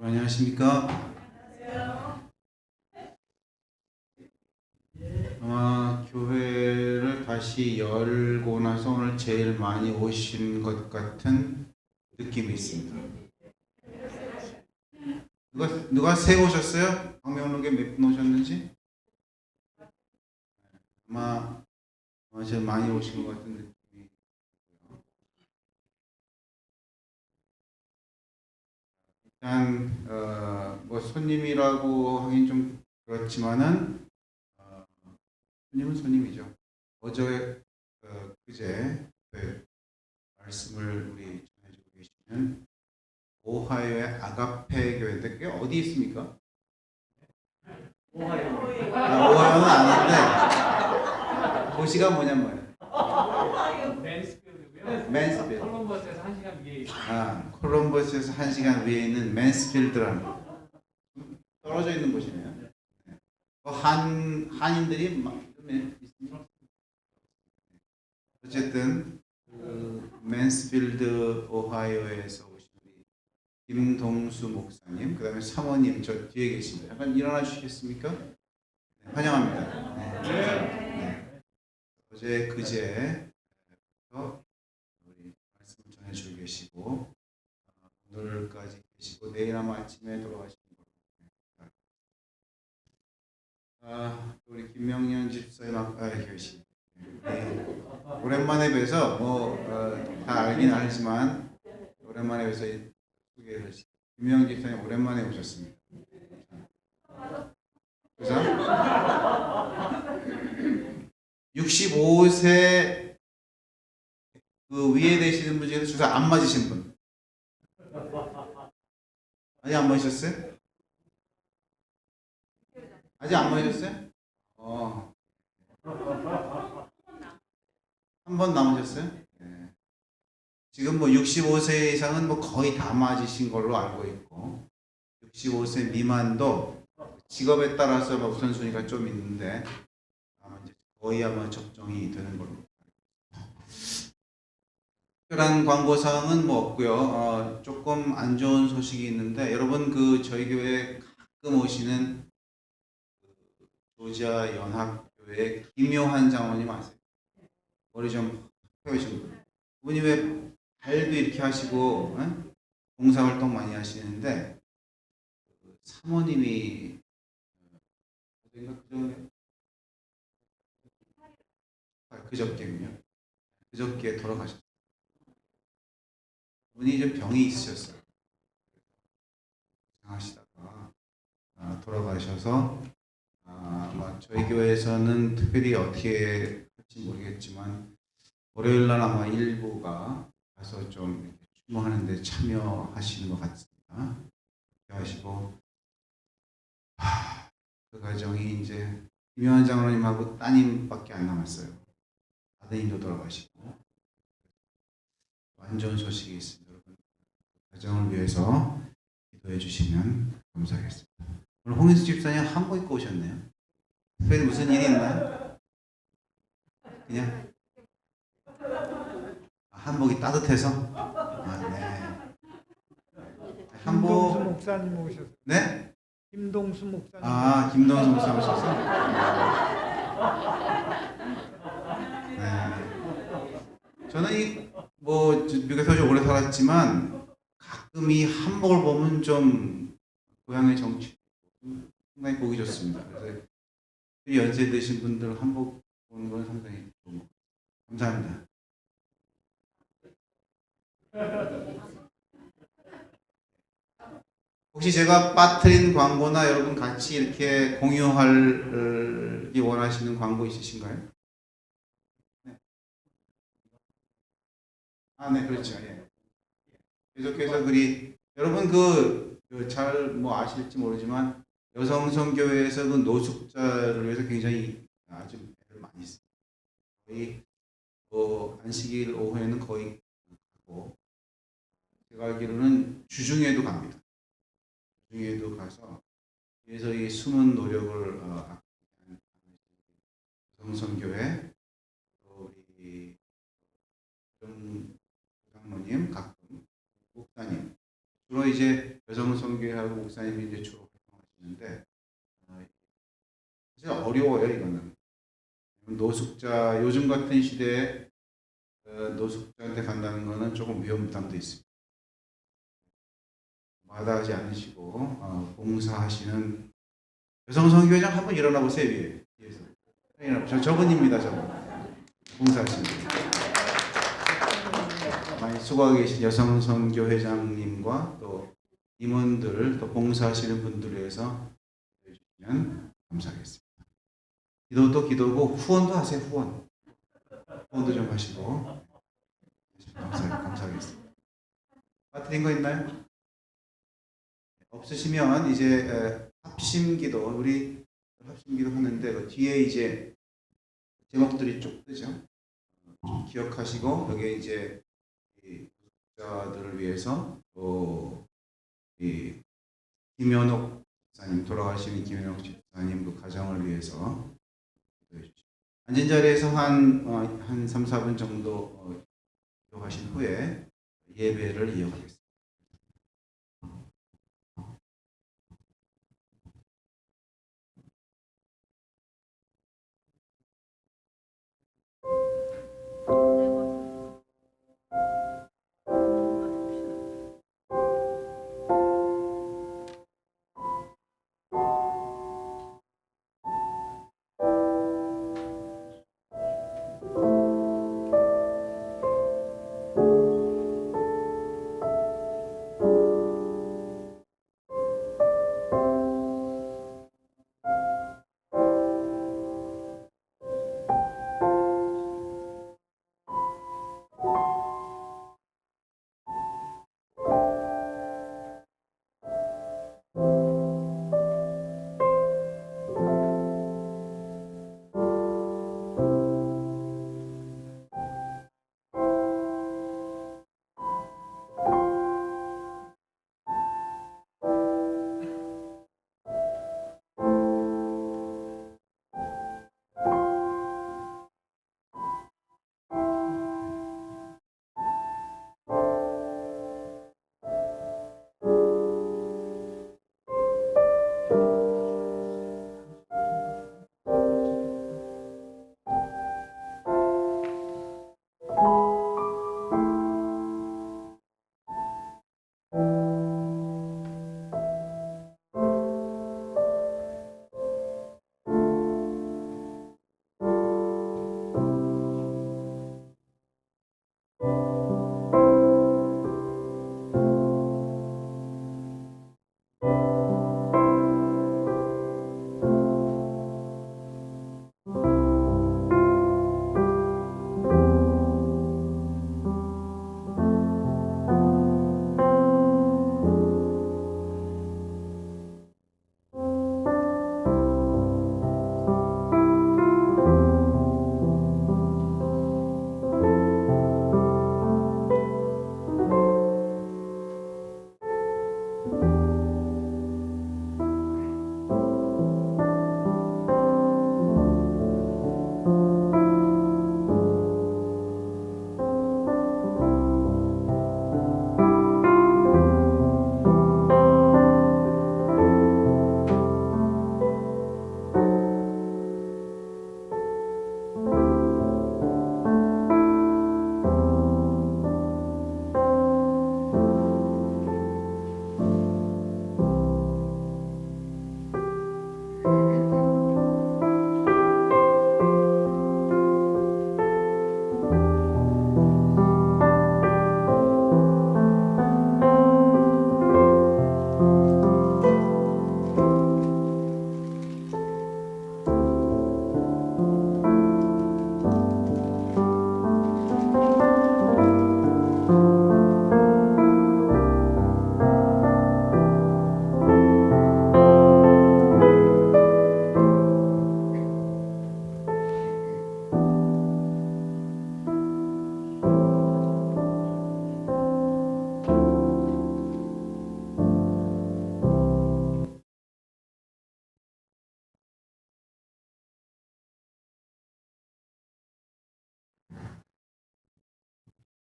안녕하십니까? 아마 교회를 다시 열고 나서 오늘 제일 많이 오신 것 같은 느낌이 있습니다. 누가 새 오셨어요? 방명록에 몇 분 오셨는지? 아마 제일 많이 오신 것 같은 느낌이 있고요. 일단 뭐 손님이라고 하긴 좀 그렇지만은 손님은 손님이죠. 어제 그제 말씀을 우리 전해주고 계시는 오하이오의 아가페 교회인데 그게 어디 있습니까? 오하이오는 아는데 도시가 뭐냔 말이에요. 맨스필드. 콜럼버스에서 1시간 위에 있어요. 콜럼버스에서 1시간 위에 있는 맨스필드라는 떨어져 있는 곳이네요. 한인들이 막 있습니다. 어쨌든 그 맨스필드 오하이오에서 오신 우리 김동수 목사님, 그 다음에 사모님 저 뒤에 계십니다. 잠깐 일어나 주시겠습니까? 네, 환영합니다. 네. 어제 그제 우리 말씀을 전해주고 계시고 오늘까지 계시고 내일 아마 아침에 돌아가시는 걸로. 우리 김명년 집사님 아까 계시. 네. 오랜만에 뵈서 다 알긴 알지만 오랜만에 뵈서 소개를 하시죠. 김명 집사님 오랜만에 오셨습니다. 그래서 65세 그 위에 되시는 분 중에서 주사 안 맞으신 분 아직 안 맞으셨어요? 아직 안 맞으셨어요? 한 번 남으셨어요? 네. 지금 뭐 65세 이상은 뭐 거의 다 맞으신 걸로 알고 있고 65세 미만도 직업에 따라서 뭐 우선순위가 좀 있는데 아마 이제 거의 아마 접종이 되는 걸로. 특별한 광고사항은 뭐 없고요. 조금 안 좋은 소식이 있는데 여러분 그 저희 교회에 가끔 오시는 조지아 연합교회 김요한 장로님 아세요? 머리 좀 펴신 분. 그분이 왜 발도 이렇게 하시고 봉사활동 많이 하시는데 사모님이 그저께군요. 그저께 돌아가셨어요. 그분이 좀 병이 있으셨어요. 하시다가 돌아가셔서 아마 저희 교회에서는 특별히 어떻게 할지 모르겠지만 월요일 날 아마 일부가 가서 좀 추모하는 데 참여하시는 것 같습니다. 하시고 그 가정이 이제 김요한 장로님하고 따님밖에 안 남았어요. 아드님도 돌아가시고 안 좋은 소식이 있습니다. 여러분 가정을 위해서 기도해 주시면 감사하겠습니다. 오늘 홍인수 집사님 한복 입고 오셨네요. 특별히 무슨 일이 있나요? 그냥 한복이 따뜻해서? 네. 김동수 목사님 오셨어요. 네? 김동수 목사님. 김동수 목사님 오셔서? 네. 저는 미국에서 좀 오래 살았지만 가끔 이 한복을 보면 좀 고향의 정치 상당히 보기 좋습니다. 그래서 연세 드신 분들 한복 보는 건 상당히 좋은 것 같아요. 감사합니다. 혹시 제가 빠뜨린 광고나 여러분 같이 이렇게 공유하기 원하시는 광고 있으신가요? 네. 네, 그렇죠. 예. 계속해서 여러분 잘 뭐 아실지 모르지만 여성 선교회에서 그 노숙자를 위해서 굉장히 아주 애를 많이 씁니다. 거의 안식일 오후에는 거의 가고 제가 알기로는 주중에도 갑니다. 주중에도 가서 그래서 이 숨은 노력을 여성 선교회 우리 장로님 가끔 목사님 주로 이제 여성선교회하고 목사님이 이제 주로 활동하시는데 사실 어려워요 이거는. 노숙자 요즘 같은 시대에 노숙자한테 간다는 거는 조금 위험 부담도 있습니다. 마다하지 않으시고 봉사하시는 여성선교회장 한번 일어나 보세요 위에 뒤에서. 저분입니다 저분. 봉사하시는 분. 많이 수고하고 계신 여성선교회장님과 또 임원들 또 봉사하시는 분들을 위해서 해주시면 감사하겠습니다. 기도도 기도고 후원도 하세요. 후원도 좀 하시고 감사하겠습니다. 빠뜨린 거 있나요? 없으시면 이제 합심기도 우리 합심기도 하는데 그 뒤에 이제 제목들이 쭉 뜨죠. 좀 기억하시고 여기에 이제 이 자들을 위해서 또 이 김현옥 집사님 돌아가신 김현옥 집사님 그 가정을 위해서 기도해 주시고 앉은 자리에서 한 3, 4분 정도 기도하신 후에 예배를 이어가겠습니다.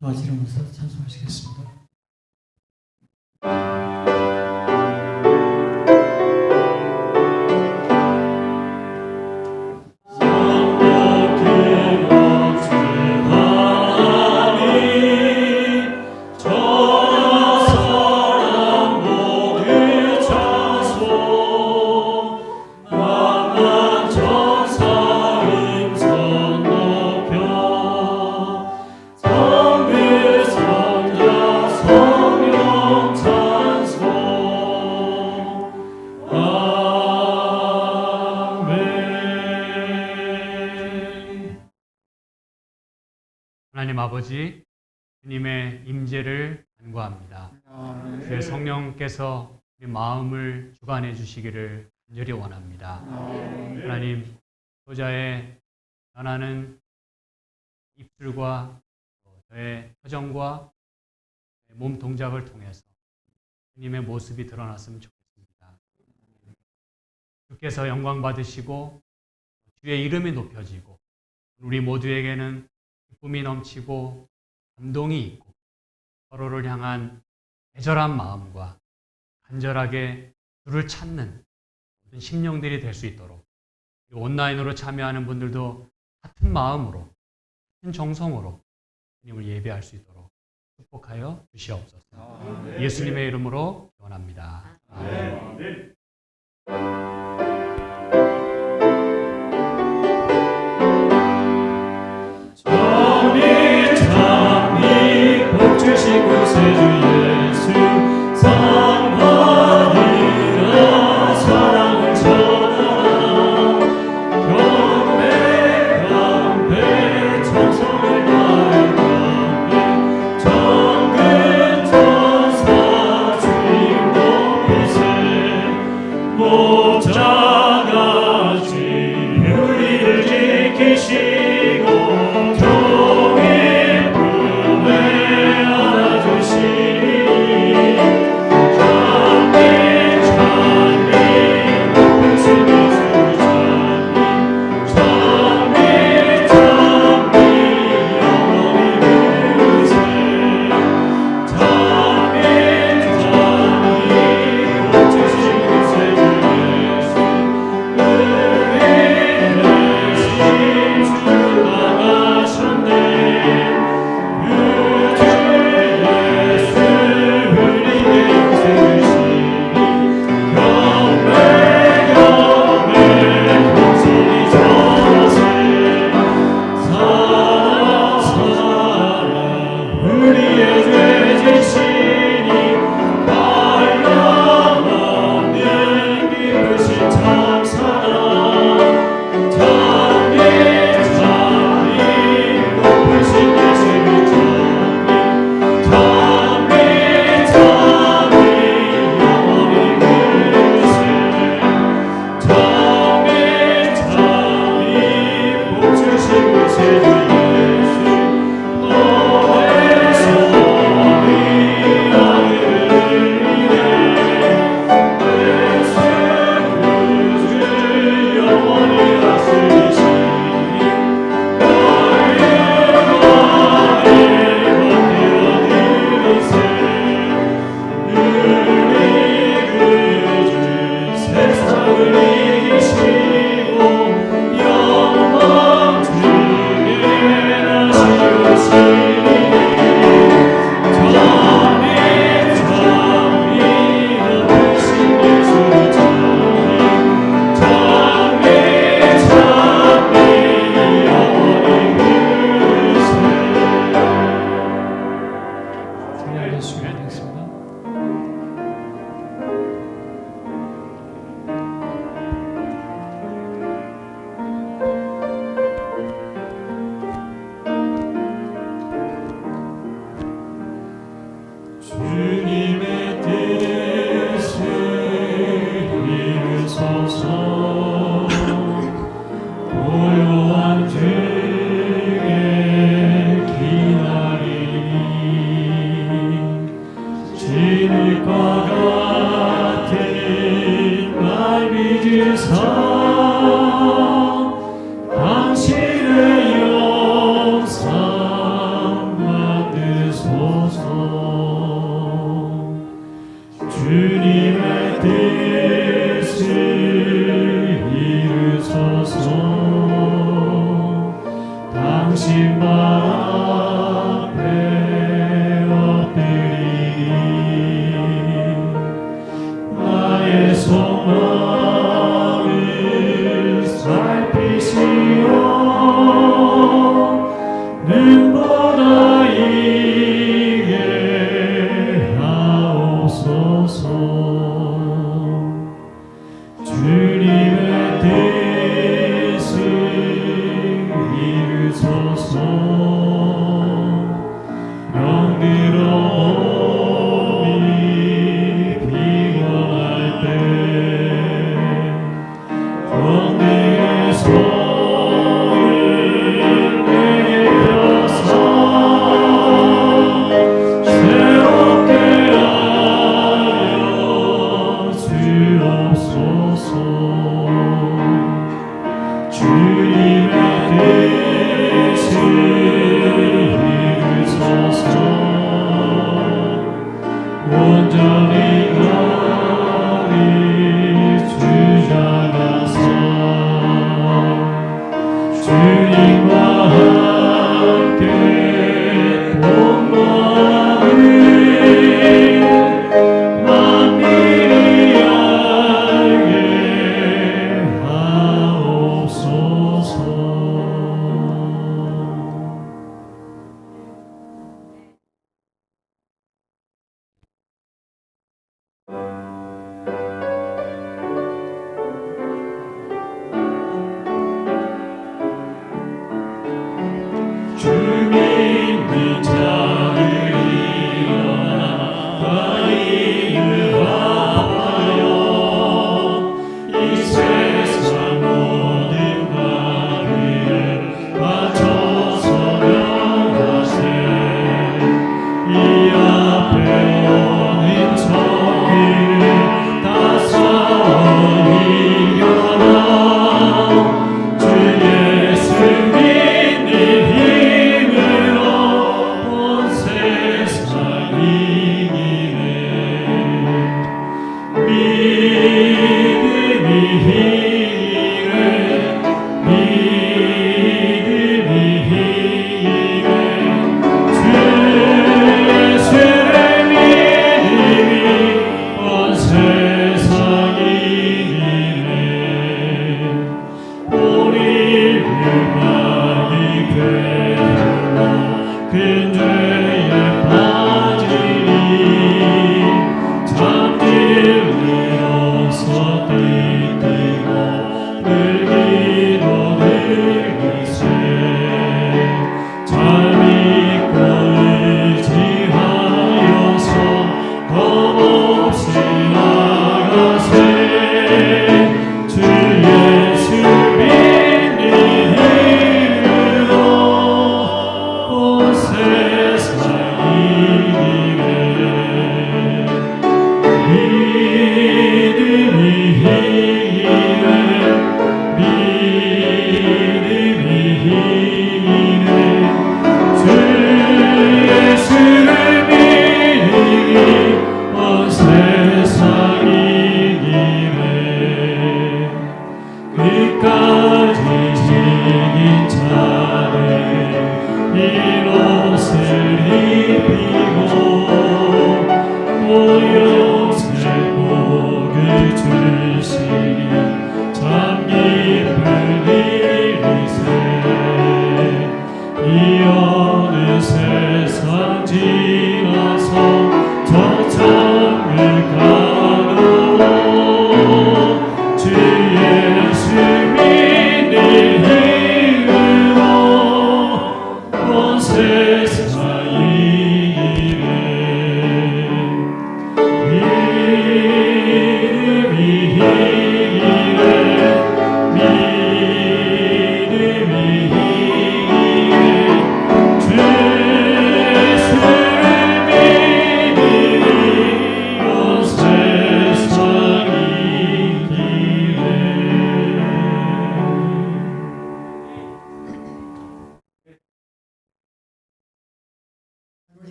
도와주시면서 찬송하시겠습니다. 하나님 아버지, 주님의 임재를 간구합니다. 주의 성령께서 우리 마음을 주관해 주시기를 간절히 원합니다. 하나님, 소자의 변하는 입술과 저의 표정과 몸 동작을 통해서 주님의 모습이 드러났으면 좋겠습니다. 주께서 영광 받으시고 주의 이름이 높여지고 우리 모두에게는 기쁨이 넘치고 감동이 있고 서로를 향한 애절한 마음과 간절하게 주를 찾는 모든 심령들이 될 수 있도록, 온라인으로 참여하는 분들도 같은 마음으로 같은 정성으로 주님을 예배할 수 있도록 축복하여 주시옵소서. 예수님의 이름으로 기원합니다. 아멘. 주신 구세주 예수 상관이라 사랑을 전하라 경배 강배 정성을 다해 강배 정근 천사 주님 높이세 목자같이 우리를 지키시고 주님의 뜻을 이루소서. 고요한 중에 기다리니 진흙과 같은 날 믿으사 당신의 영상 만드소서. 주님의 뜻을 이루소서. 당신 발 앞에 엎드리니 나의 속마음을 살피시오. 눈보다 이해하옵소서. 주님의 뜻을 이루소서.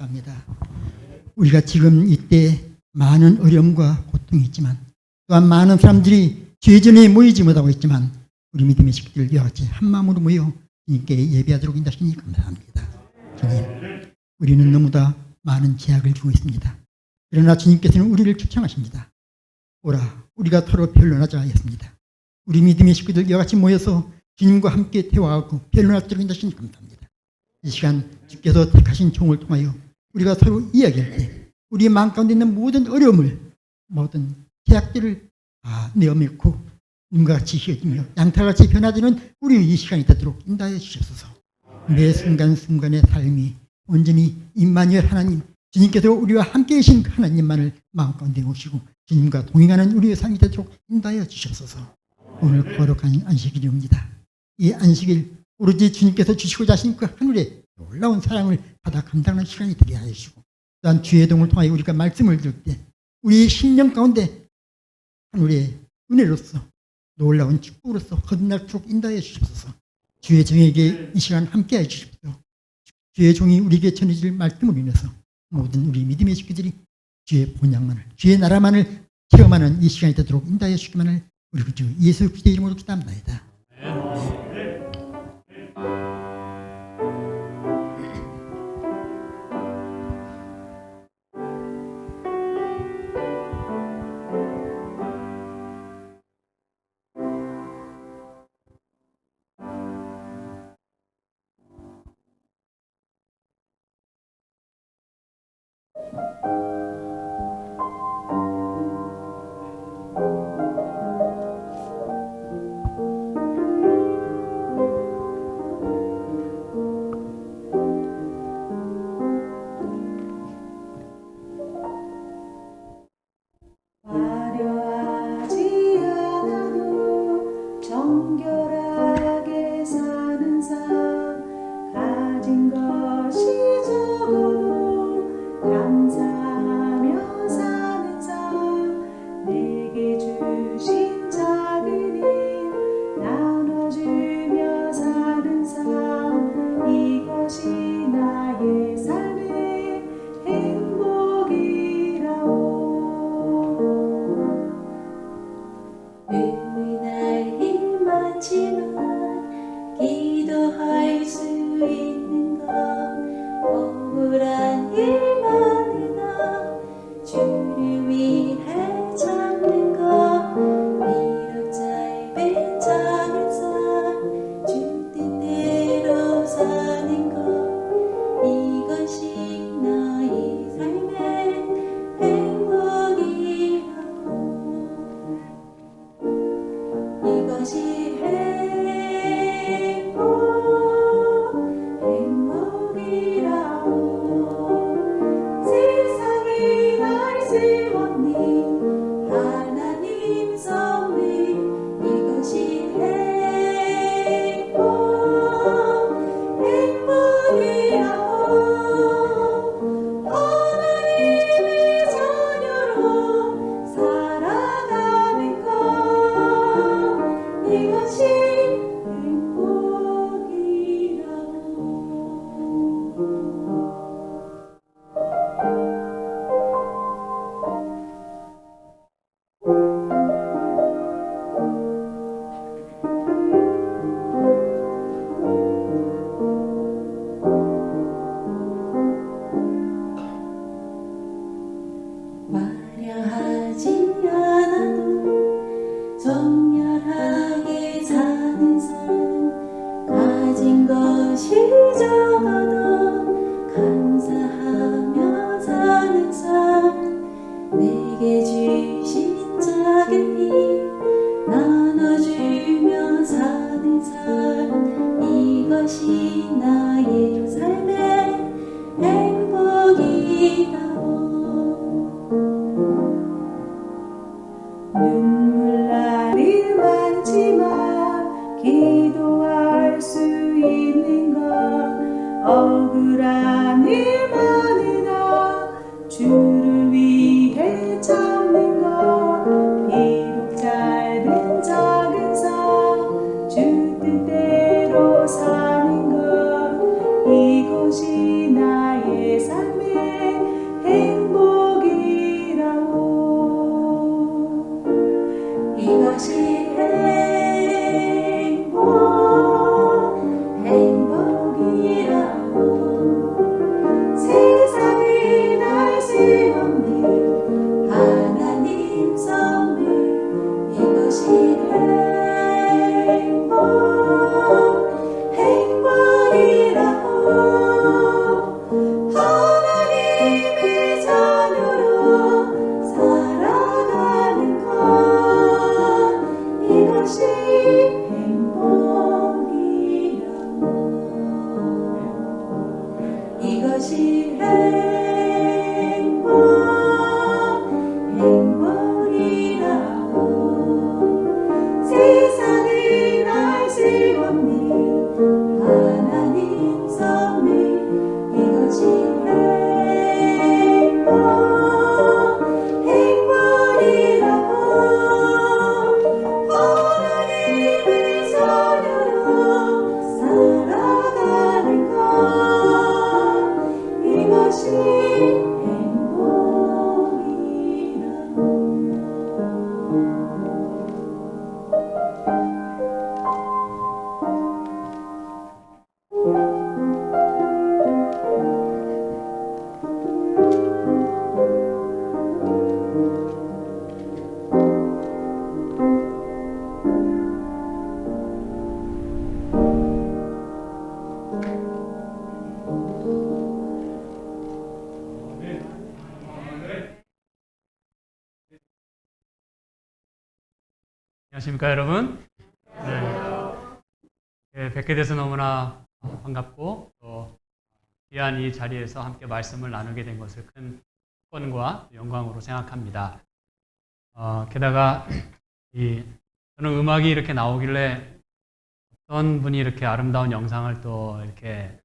감사합니다. 우리가 지금 이때 많은 어려움과 고통이 있지만 또한 많은 사람들이 죄전에 모이지 못하고 있지만 우리 믿음의 식구들 이와 같이 한 마음으로 모여 주님께 예배하도록 인도하시니 감사합니다. 주님, 우리는 너무나 많은 제약을 주고 있습니다. 그러나 주님께서는 우리를 초청하십니다. 오라, 우리가 서로 변론하자 하였습니다. 우리 믿음의 식구들 이와 같이 모여서 주님과 함께 대화하고 변론하도록 인도하시니 감사합니다. 이 시간 주께서 택하신 종을 통하여 우리가 서로 이야기할 때 우리의 마음 가운데 있는 모든 어려움을, 모든 제약들을 다 내어놓고 눈과 같이 휘어지며 양털같이 변화되는 우리의 이 시간이 되도록 인도하여 주시옵소서. 매 순간순간의 삶이 온전히 임마누엘 하나님, 주님께서 우리와 함께 계신 하나님만을 마음 가운데 오시고 주님과 동행하는 우리의 삶이 되도록 인도하여 주시옵소서. 오늘 거룩한 안식일입니다. 이 안식일 오로지 주님께서 주시고자 하신 그 하늘의 놀라운 사랑을 받아 감당하는 시간이 되게 하여 주시고, 또한 주의 동을 통하여 우리가 말씀을 들을 때 우리의 심령 가운데 하늘의 은혜로서 놀라운 축복으로서 거듭날수록 인도하여 주십소서. 주의 종에게 이 시간 함께해 주십시오. 주의 종이 우리에게 전해질 말씀으로 인해서 모든 우리 믿음의 식구들이 주의 본향만을, 주의 나라만을 체험하는 이 시간이 되도록 인도하여 주기만을 우리 주 예수 그리스도의 이름으로 기도합니다. 화려하지 않아도 정결하게 사는 삶, 가진 것이 적어도 감사하며 사는 삶, 내게 주신 작은 힘 나눠주며 사는 삶, 이것이 나의 삶의 행복이라오. 은밀한 일 많지만 기도할 수 있는 것, 억울한 일 많으나 주를 위해 참는 것, 비록 짧은 작은 삶 주 뜻대로 사는 것, 이것이 나의 삶의 행복이라오. 이것이 행복이라오. 세상에 알 수 없는 하나님 선물, 이것이 행복이라오. 하나님의 자녀로 살아가는 것, 이것이 행복이라오. 화려하지 않아도 정결하게 사는 삶, 가진 것이 적어도 감사하며 사는 삶, 내게 주신 작은 힘 나눠주며 사는 삶, 이것이 나의 삶의 행복이라오. 눈물 날 일 많지만 기도할 수 있는 것, 억울한 일 많으나 주를 위해 참는 것, 비록 짧은 작은 삶 주 뜻대로 사는 것, 이것이 나의 삶의 행복이라오. 이것이 행복이라오. 세상에 알 수 없는 하나님 선물, 이것이 행복이라오. 하나님의 자녀로 살아가는 것, 이것이 행복이라오. 이것이 행복이라오. 세상에 알 수 없는 하나님 선물, 이것이 행복이라오. 안녕하십니까 여러분. 뵙게 돼서 너무나 반갑고 또 귀한 이 자리에서 함께 말씀을 나누게 된 것을 큰 축원과 영광으로 생각합니다. 게다가 저는 음악이 이렇게 나오길래 어떤 분이 이렇게 아름다운 영상을 또 이렇게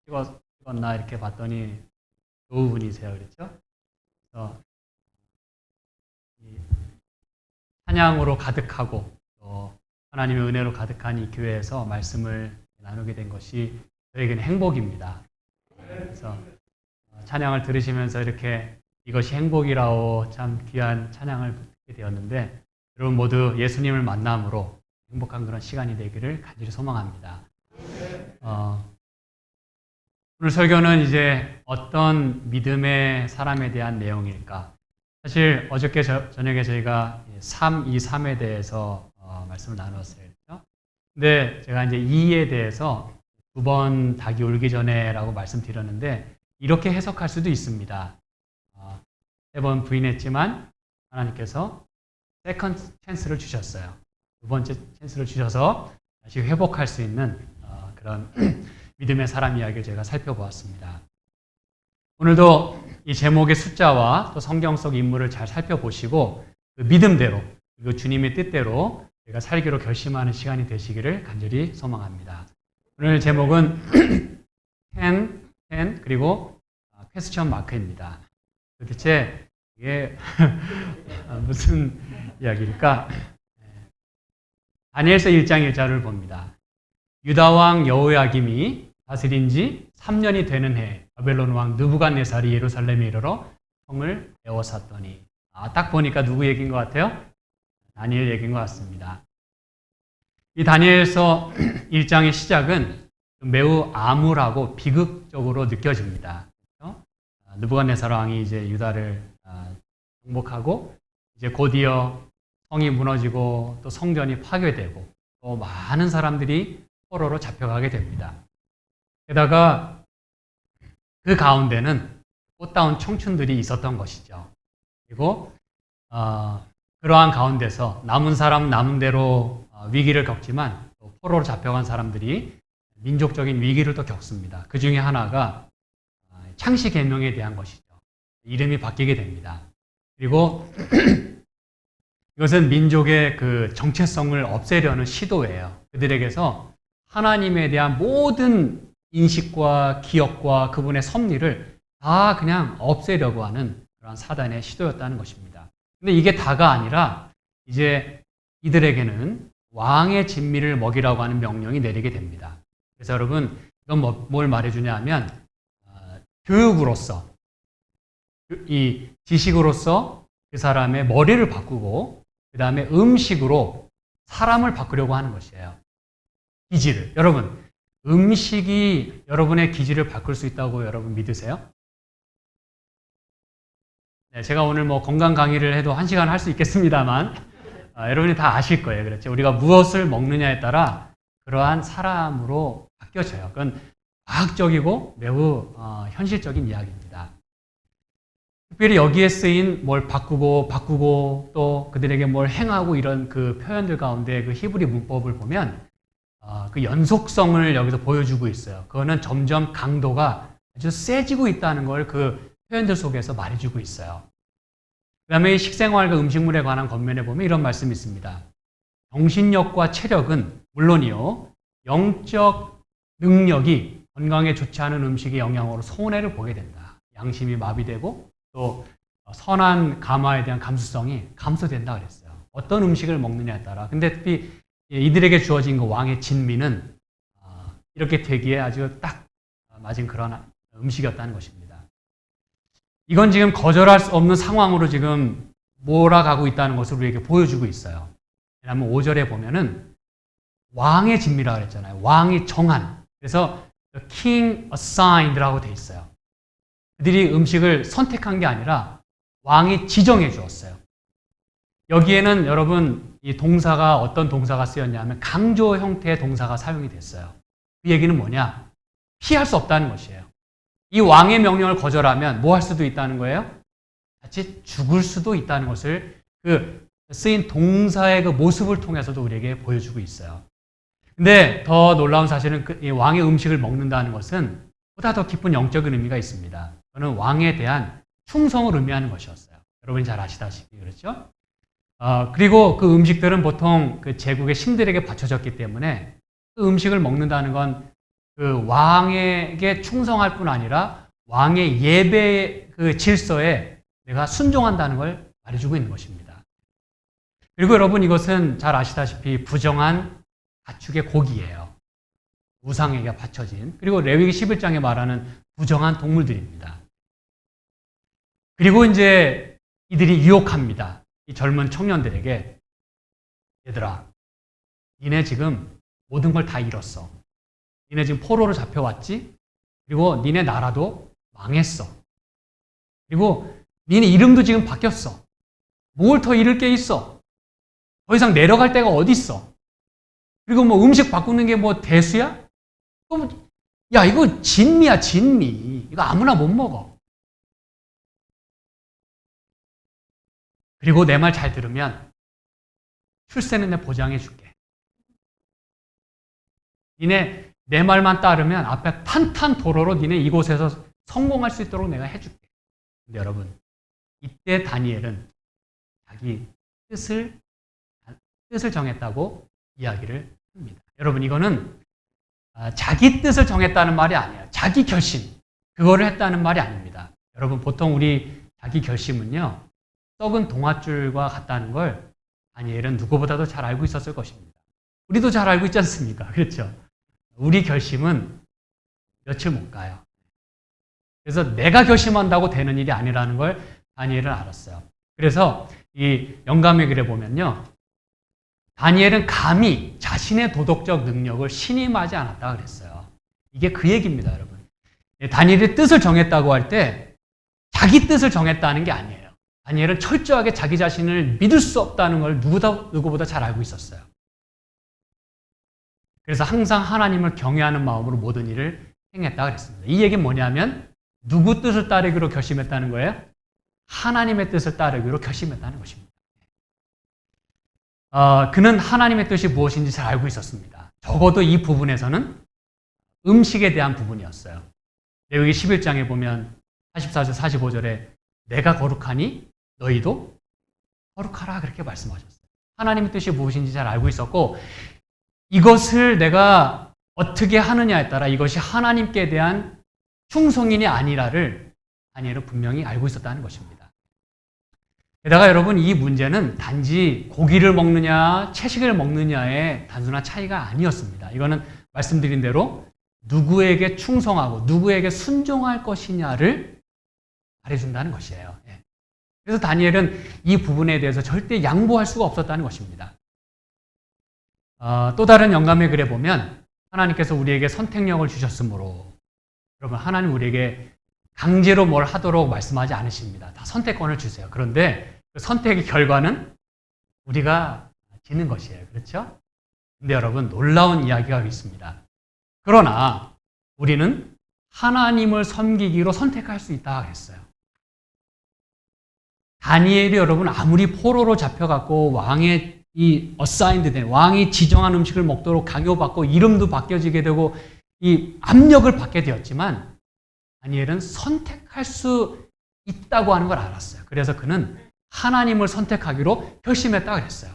찍었나 이렇게 봤더니 노우 분이세요, 그렇죠? 그래서 찬양으로 가득하고 또 하나님의 은혜로 가득한 이 교회에서 말씀을 나누게 된 것이 저에게는 행복입니다. 그래서 찬양을 들으시면서 이렇게 이것이 행복이라고 참 귀한 찬양을 듣게 되었는데 여러분 모두 예수님을 만남으로 행복한 그런 시간이 되기를 간절히 소망합니다. 오늘 설교는 이제 어떤 믿음의 사람에 대한 내용일까? 사실 어저께 저녁에 저희가 323에 대해서 말씀을 나누었어요. 그렇죠? 근데 제가 이제 2에 대해서 2번 닭이 울기 전에라고 말씀드렸는데 이렇게 해석할 수도 있습니다. 3번 부인했지만 하나님께서 세컨 찬스를 주셨어요. 2번째 찬스를 주셔서 다시 회복할 수 있는 그런 믿음의 사람 이야기를 제가 살펴보았습니다. 오늘도 이 제목의 숫자와 또 성경 속 인물을 잘 살펴보시고 그 믿음대로 그리고 주님의 뜻대로 제가 살기로 결심하는 시간이 되시기를 간절히 소망합니다. 오늘 제목은 10 그리고 퀘스천 마크입니다. 도대체 이게 무슨 이야기일까? 다니엘서 1장 1절을 봅니다. 유다왕 여호야김이 다스린 지 3년이 되는 해 바벨론 왕 느부갓네살이 예루살렘에 이르러 성을 에워쌌더니 딱 보니까 누구 얘기인 것 같아요? 다니엘 얘기인 것 같습니다. 이 다니엘서 1장의 시작은 매우 암울하고 비극적으로 느껴집니다. 그렇죠? 느부갓네살 왕이 이제 유다를 정복하고 이제 곧이어 성이 무너지고 또 성전이 파괴되고 또 많은 사람들이 포로로 잡혀가게 됩니다. 게다가 그 가운데는 꽃다운 청춘들이 있었던 것이죠. 그리고 그러한 가운데서 남은 사람 남은 대로 위기를 겪지만 또 포로로 잡혀간 사람들이 민족적인 위기를 또 겪습니다. 그 중에 하나가 창시 계명에 대한 것이죠. 이름이 바뀌게 됩니다. 그리고 이것은 민족의 그 정체성을 없애려는 시도예요. 그들에게서 하나님에 대한 모든 인식과 기억과 그분의 섭리를 다 그냥 없애려고 하는 그런 사단의 시도였다는 것입니다. 근데 이게 다가 아니라 이제 이들에게는 왕의 진미를 먹이라고 하는 명령이 내리게 됩니다. 그래서 여러분 이건 뭘 말해주냐 하면 교육으로서 이 지식으로서 그 사람의 머리를 바꾸고 그 다음에 음식으로 사람을 바꾸려고 하는 것이에요. 기질을. 여러분 음식이 여러분의 기질을 바꿀 수 있다고 여러분 믿으세요? 네, 제가 오늘 뭐 건강 강의를 해도 1시간 할 수 있겠습니다만 여러분이 다 아실 거예요. 그렇죠? 우리가 무엇을 먹느냐에 따라 그러한 사람으로 바뀌어져요. 그건 과학적이고 매우 현실적인 이야기입니다. 특별히 여기에 쓰인 뭘 바꾸고 또 그들에게 뭘 행하고 이런 그 표현들 가운데 그 히브리 문법을 보면 그 연속성을 여기서 보여주고 있어요. 그거는 점점 강도가 아주 세지고 있다는 걸 그 표현들 속에서 말해주고 있어요. 그 다음에 식생활과 음식물에 관한 겉면에 보면 이런 말씀이 있습니다. 정신력과 체력은 물론이요, 영적 능력이 건강에 좋지 않은 음식의 영향으로 손해를 보게 된다. 양심이 마비되고 또 선한 감화에 대한 감수성이 감소된다 그랬어요. 어떤 음식을 먹느냐에 따라. 근데 특히 이들에게 주어진 그 왕의 진미는 이렇게 되기에 아주 딱 맞은 그런 음식이었다는 것입니다. 이건 지금 거절할 수 없는 상황으로 지금 몰아가고 있다는 것을 우리에게 보여주고 있어요. 왜냐하면 5절에 보면은 왕의 진미라고 그랬잖아요. 왕이 정한. 그래서 the king assigned라고 돼 있어요. 그들이 음식을 선택한 게 아니라 왕이 지정해 주었어요. 여기에는 여러분 이 동사가 어떤 동사가 쓰였냐면 강조 형태의 동사가 사용이 됐어요. 그 얘기는 뭐냐? 피할 수 없다는 것이에요. 이 왕의 명령을 거절하면 뭐 할 수도 있다는 거예요? 같이 죽을 수도 있다는 것을 그 쓰인 동사의 그 모습을 통해서도 우리에게 보여주고 있어요. 근데 더 놀라운 사실은 이 왕의 음식을 먹는다는 것은 보다 더 깊은 영적인 의미가 있습니다. 그거는 왕에 대한 충성을 의미하는 것이었어요. 여러분이 잘 아시다시피 그렇죠? 그리고 그 음식들은 보통 그 제국의 신들에게 바쳐졌기 때문에 그 음식을 먹는다는 건 그 왕에게 충성할 뿐 아니라 왕의 예배 그 질서에 내가 순종한다는 걸 말해주고 있는 것입니다. 그리고 여러분 이것은 잘 아시다시피 부정한 가축의 고기예요. 우상에게 바쳐진. 그리고 레위기 11장에 말하는 부정한 동물들입니다. 그리고 이제 이들이 유혹합니다. 이 젊은 청년들에게 얘들아, 니네 지금 모든 걸 다 잃었어. 니네 지금 포로로 잡혀왔지? 그리고 니네 나라도 망했어. 그리고 니네 이름도 지금 바뀌었어. 뭘 더 잃을 게 있어? 더 이상 내려갈 데가 어디 있어? 그리고 뭐 음식 바꾸는 게 뭐 대수야? 야, 이거 진미야, 진미. 이거 아무나 못 먹어. 그리고 내 말 잘 들으면 출세는 내 보장해 줄게. 니네 내 말만 따르면 앞에 탄탄 도로로 니네 이곳에서 성공할 수 있도록 내가 해줄게. 근데 여러분, 이때 다니엘은 자기 뜻을 정했다고 이야기를 합니다. 여러분, 이거는 자기 뜻을 정했다는 말이 아니에요. 자기 결심, 그거를 했다는 말이 아닙니다. 여러분, 보통 우리 자기 결심은요, 썩은 동아줄과 같다는 걸 다니엘은 누구보다도 잘 알고 있었을 것입니다. 우리도 잘 알고 있지 않습니까? 그렇죠? 우리 결심은 며칠 못 가요. 그래서 내가 결심한다고 되는 일이 아니라는 걸 다니엘은 알았어요. 그래서 이 영감의 글에 보면요, 다니엘은 감히 자신의 도덕적 능력을 신임하지 않았다 그랬어요. 이게 그 얘기입니다, 여러분. 다니엘이 뜻을 정했다고 할 때 자기 뜻을 정했다는 게 아니에요. 다니엘은 철저하게 자기 자신을 믿을 수 없다는 걸 누구보다 잘 알고 있었어요. 그래서 항상 하나님을 경외하는 마음으로 모든 일을 행했다 그랬습니다. 이 얘기는 뭐냐면 누구 뜻을 따르기로 결심했다는 거예요? 하나님의 뜻을 따르기로 결심했다는 것입니다. 그는 하나님의 뜻이 무엇인지 잘 알고 있었습니다. 적어도 이 부분에서는 음식에 대한 부분이었어요. 레위기 11장에 보면 44절 45절에 내가 거룩하니 너희도 거룩하라 그렇게 말씀하셨어요. 하나님의 뜻이 무엇인지 잘 알고 있었고 이것을 내가 어떻게 하느냐에 따라 이것이 하나님께 대한 충성이니 아니라를 다니엘은 분명히 알고 있었다는 것입니다. 게다가 여러분 이 문제는 단지 고기를 먹느냐 채식을 먹느냐의 단순한 차이가 아니었습니다. 이거는 말씀드린 대로 누구에게 충성하고 누구에게 순종할 것이냐를 말해준다는 것이에요. 그래서 다니엘은 이 부분에 대해서 절대 양보할 수가 없었다는 것입니다. 또 다른 영감의 글에 보면 하나님께서 우리에게 선택력을 주셨으므로 여러분 하나님 우리에게 강제로 뭘 하도록 말씀하지 않으십니다. 다 선택권을 주세요. 그런데 그 선택의 결과는 우리가 짓는 것이에요. 그렇죠? 근데 여러분 놀라운 이야기가 있습니다. 그러나 우리는 하나님을 섬기기로 선택할 수 있다 했어요. 다니엘이 여러분 아무리 포로로 잡혀갖고 왕의 이 어사인드 된 왕이 지정한 음식을 먹도록 강요받고 이름도 바뀌어지게 되고 이 압력을 받게 되었지만 다니엘은 선택할 수 있다고 하는 걸 알았어요. 그래서 그는 하나님을 선택하기로 결심했다 그랬어요.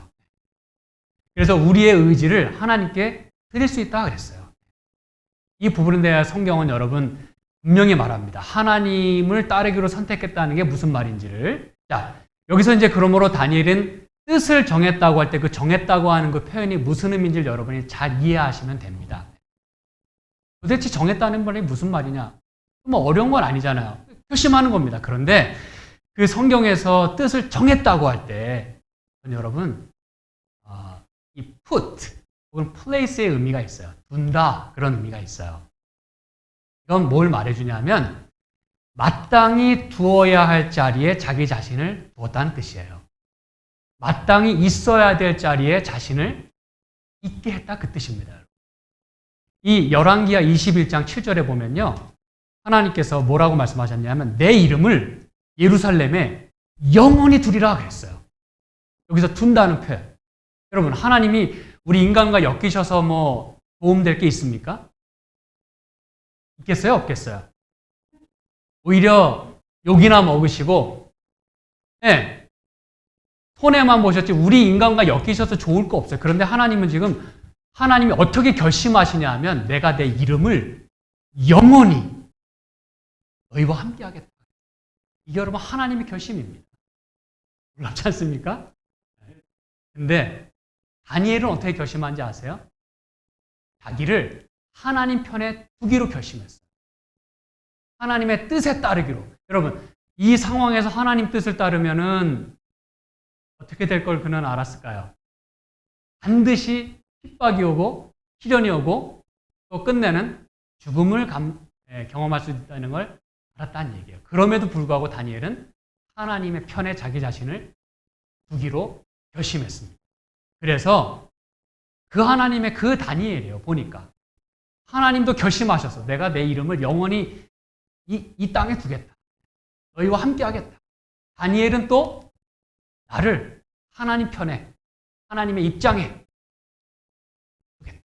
그래서 우리의 의지를 하나님께 드릴 수 있다 그랬어요. 이 부분에 대해 성경은 여러분 분명히 말합니다. 하나님을 따르기로 선택했다는 게 무슨 말인지를. 자, 여기서 이제 그러므로 다니엘은 뜻을 정했다고 할 때 그 정했다고 하는 그 표현이 무슨 의미인지를 여러분이 잘 이해하시면 됩니다. 도대체 정했다는 말이 무슨 말이냐? 뭐 어려운 건 아니잖아요. 결심하는 겁니다. 그런데 그 성경에서 뜻을 정했다고 할 때 여러분 이 put 혹은 place의 의미가 있어요. 둔다 그런 의미가 있어요. 이건 뭘 말해주냐면 마땅히 두어야 할 자리에 자기 자신을 두었다는 뜻이에요. 마땅히 있어야 될 자리에 자신을 있게 했다 그 뜻입니다. 이 열왕기하 21장 7절에 보면요. 하나님께서 뭐라고 말씀하셨냐면 내 이름을 예루살렘에 영원히 두리라 그랬어요. 여기서 둔다는 표현. 여러분 하나님이 우리 인간과 엮이셔서 뭐 도움될 게 있습니까? 있겠어요? 없겠어요? 오히려 욕이나 먹으시고 예, 손해만 보셨지 우리 인간과 엮이셔서 좋을 거 없어요. 그런데 하나님은 지금 하나님이 어떻게 결심하시냐 하면 내가 내 이름을 영원히 너희와 함께하겠다. 이게 여러분 하나님의 결심입니다. 놀랍지 않습니까? 근데 다니엘은 어떻게 결심한지 아세요? 자기를 하나님 편에 두기로 결심했어요. 하나님의 뜻에 따르기로. 여러분 이 상황에서 하나님 뜻을 따르면은 어떻게 될 걸 그는 알았을까요? 반드시 핍박이 오고 시련이 오고 또 끝내는 죽음을 경험할 수 있다는 걸 알았다는 얘기예요. 그럼에도 불구하고 다니엘은 하나님의 편에 자기 자신을 두기로 결심했습니다. 그래서 그 하나님의 그 다니엘이에요. 보니까 하나님도 결심하셔서 내가 내 이름을 영원히 이 땅에 두겠다. 너희와 함께 하겠다. 다니엘은 또 나를 하나님 편에 하나님의 입장에 두겠다.